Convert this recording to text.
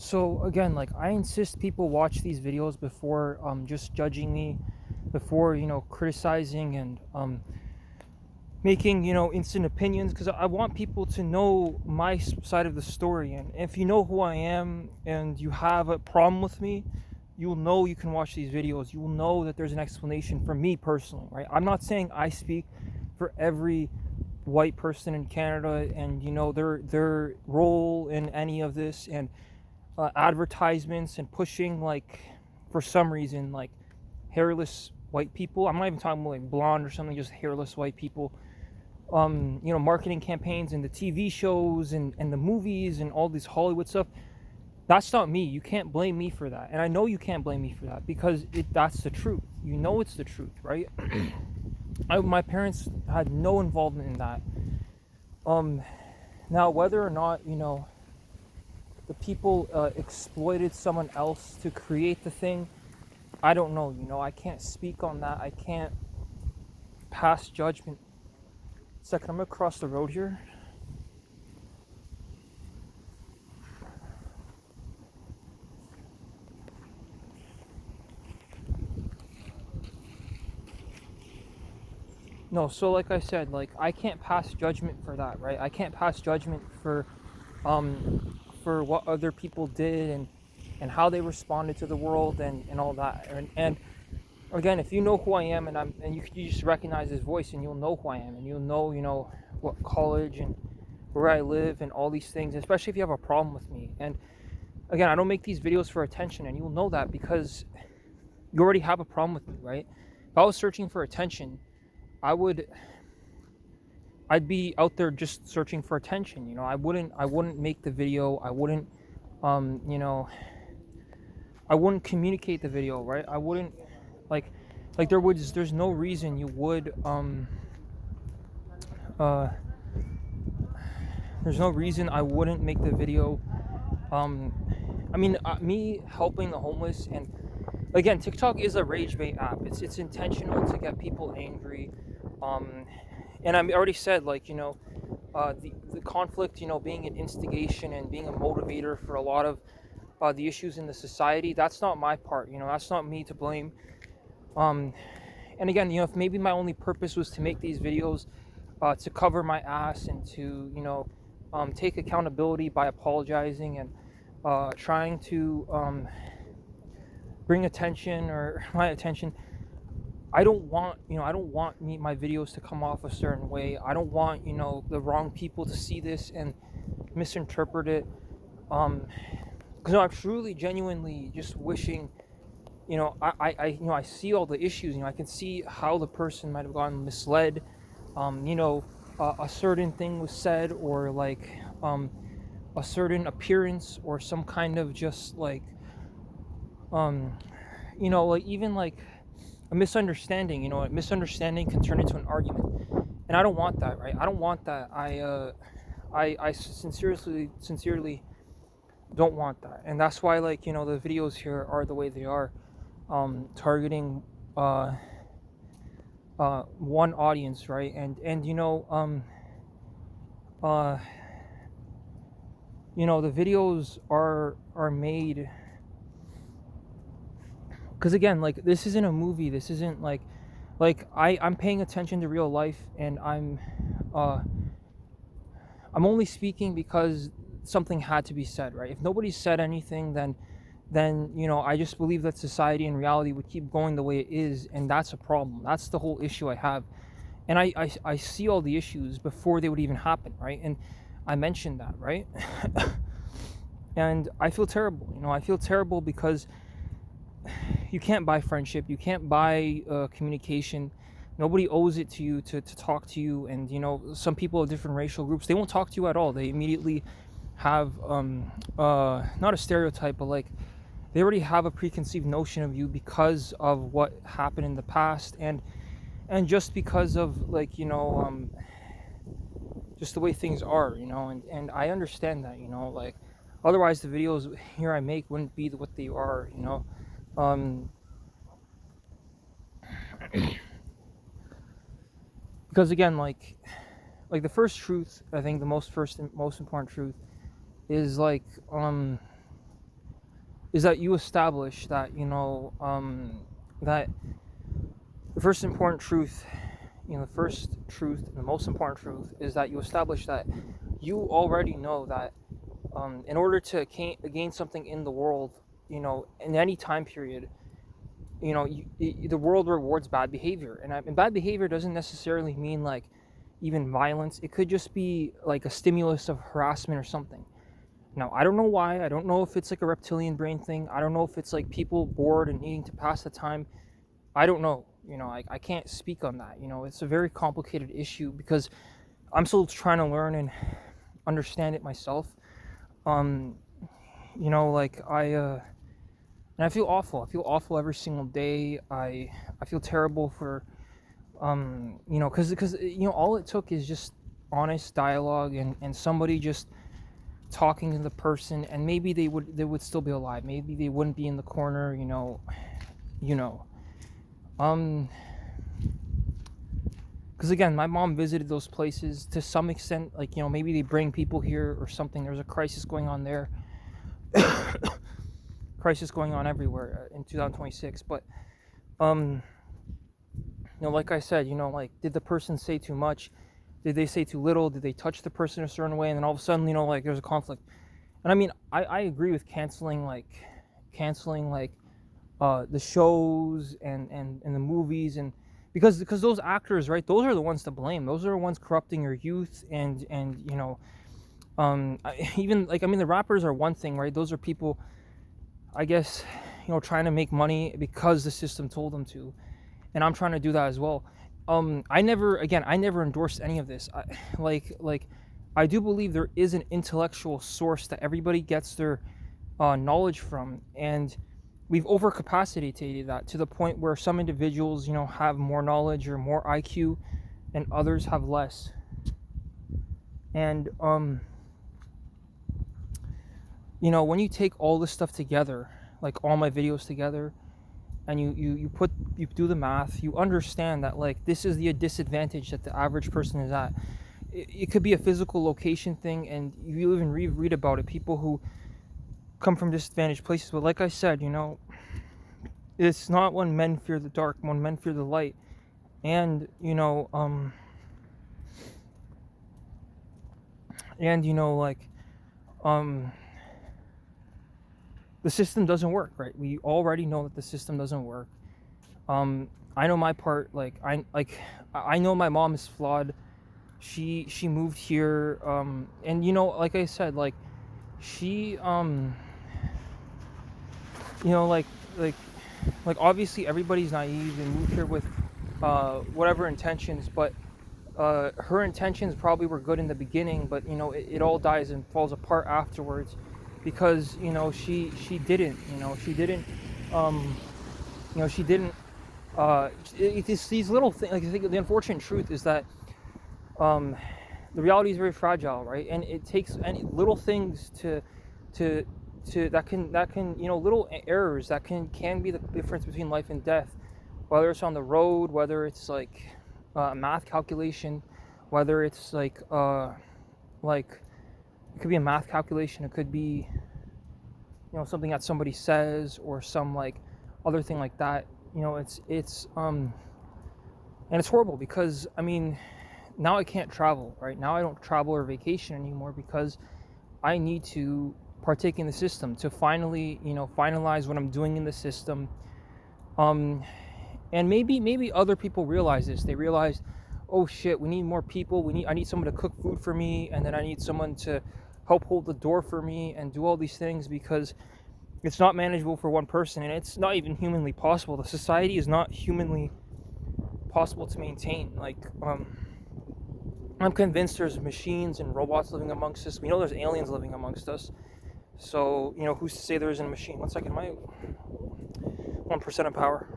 So again, like I insist people watch these videos before just judging me, before criticizing and making instant opinions, because I want people to know my side of the story. And if you know who I am and you have a problem with me, you'll know you can watch these videos. You will know that there's an explanation for me personally, right? I'm not saying I speak for every white person in Canada and their role in any of this, and advertisements and pushing, like, for some reason, like hairless white people. I'm not even talking about like blonde or something, just hairless white people. Marketing campaigns and the TV shows and the movies and all this Hollywood stuff. That's not me. You can't blame me for that. And I know you can't blame me for that because that's the truth. You know it's the truth, right? My parents had no involvement in that. Now, whether or not, the people exploited someone else to create the thing, I don't know. I can't speak on that. I can't pass judgment. Second, I'm gonna cross the road here. No, so like I said, like I can't pass judgment for that, right? I can't pass judgment for what other people did and how they responded to the world and all that. And again, if you know who I am and you just recognize his voice and you'll know who I am and you'll know what college and where I live and all these things, especially if you have a problem with me. And again, I don't make these videos for attention, and you'll know that because you already have a problem with me, right? If I was searching for attention, I'd be out there just searching for attention. I wouldn't make the video. Um, you know, I wouldn't communicate the video, right? I wouldn't like there's no reason you would uh there's no reason I wouldn't make the video. Um me helping the homeless, and again, TikTok is a rage bait app. It's intentional to get people angry. Um and I already said, like, the conflict, being an instigation and being a motivator for a lot of the issues in the society. That's not my part. That's not me to blame. Um, and again, if maybe my only purpose was to make these videos to cover my ass and to take accountability by apologizing and trying to bring attention or my attention. I don't want my videos to come off a certain way. I don't want the wrong people to see this and misinterpret it. Because I'm truly, genuinely just wishing. I see all the issues. I can see how the person might have gotten misled. A certain thing was said, or like a certain appearance, or some kind of just like like even like a misunderstanding. A misunderstanding can turn into an argument, and I don't want that, right? I don't want that. I sincerely don't want that, and that's why, like, the videos here are the way they are, targeting one audience, right? And uh the videos are made because, again, like, this isn't a movie. This isn't like I'm paying attention to real life, and uh I'm only speaking because something had to be said, right? If nobody said anything, then I just believe that society and reality would keep going the way it is, and that's a problem. That's the whole issue I have. And I see all the issues before they would even happen, right? And I mentioned that, right? And I feel terrible. I feel terrible because you can't buy friendship. You can't buy communication. Nobody owes it to you to talk to you. And some people of different racial groups, they won't talk to you at all. They immediately have not a stereotype, but like they already have a preconceived notion of you because of what happened in the past, and just because of, like, just the way things are, and I understand that, like, otherwise the videos here I make wouldn't be what they are. um because, again, like the first truth, I think the most important truth is, like, is that you establish that, that the first important truth, the first truth, the most important truth is that you establish that you already know that, in order to gain something in the world, in any time period, the world rewards bad behavior. And bad behavior doesn't necessarily mean like even violence. It could just be like a stimulus of harassment or something. Now, I don't know why. I don't know if it's like a reptilian brain thing. I don't know if it's like people bored and needing to pass the time. I don't know. I can't speak on that. It's a very complicated issue because I'm still trying to learn and understand it myself. Like and I feel awful. I feel awful every single day. I feel terrible for, because all it took is just honest dialogue and somebody just talking to the person, and maybe they would still be alive. Maybe they wouldn't be in the corner. Because again, my mom visited those places to some extent. Like, maybe they bring people here or something. There's a crisis going on there. Crisis going on everywhere in 2026. But like I said, like, did the person say too much? Did they say too little? Did they touch the person a certain way? And then all of a sudden, like, there's a conflict. And I mean, I agree with canceling the shows and the movies, and because those actors, right, those are the ones to blame. Those are the ones corrupting your youth, and even like, I mean, the rappers are one thing, right? Those are people, I guess, trying to make money because the system told them to, and I'm trying to do that as well. I never endorsed any of this. I do believe there is an intellectual source that everybody gets their knowledge from, and we've overcapacitated that to the point where some individuals, have more knowledge or more IQ, and others have less. And when you take all this stuff together, like all my videos together, and you do the math, you understand that, like, this is the disadvantage that the average person is at. It could be a physical location thing, and you even read about it, people who come from disadvantaged places. But like I said, it's not when men fear the dark, when men fear the light. And the system doesn't work, right? We already know that the system doesn't work. I know my part. Like, I know my mom is flawed. She moved here, and like I said, like, she like obviously everybody's naive and moved here with whatever intentions, but her intentions probably were good in the beginning, but it all dies and falls apart afterwards, because she didn't it's these little things. Like, I think the unfortunate truth is that the reality is very fragile, right? And it takes any little things to that can little errors that can be the difference between life and death, whether it's on the road, whether it's like a math calculation, whether it's like it could be a math calculation, it could be something that somebody says, or some like other thing like that. It's and it's horrible, because I mean, now I can't travel, right? Now I don't travel or vacation anymore, because I need to partake in the system to finally finalize what I'm doing in the system. And maybe other people realize this. They realize, oh shit, we need more people. I need someone to cook food for me, and then I need someone to help hold the door for me and do all these things, because it's not manageable for one person, and it's not even humanly possible. The society is not humanly possible to maintain. Like, I'm convinced there's machines and robots living amongst us. We know there's aliens living amongst us. So, who's to say there isn't a machine? 1 second, my 1% of power.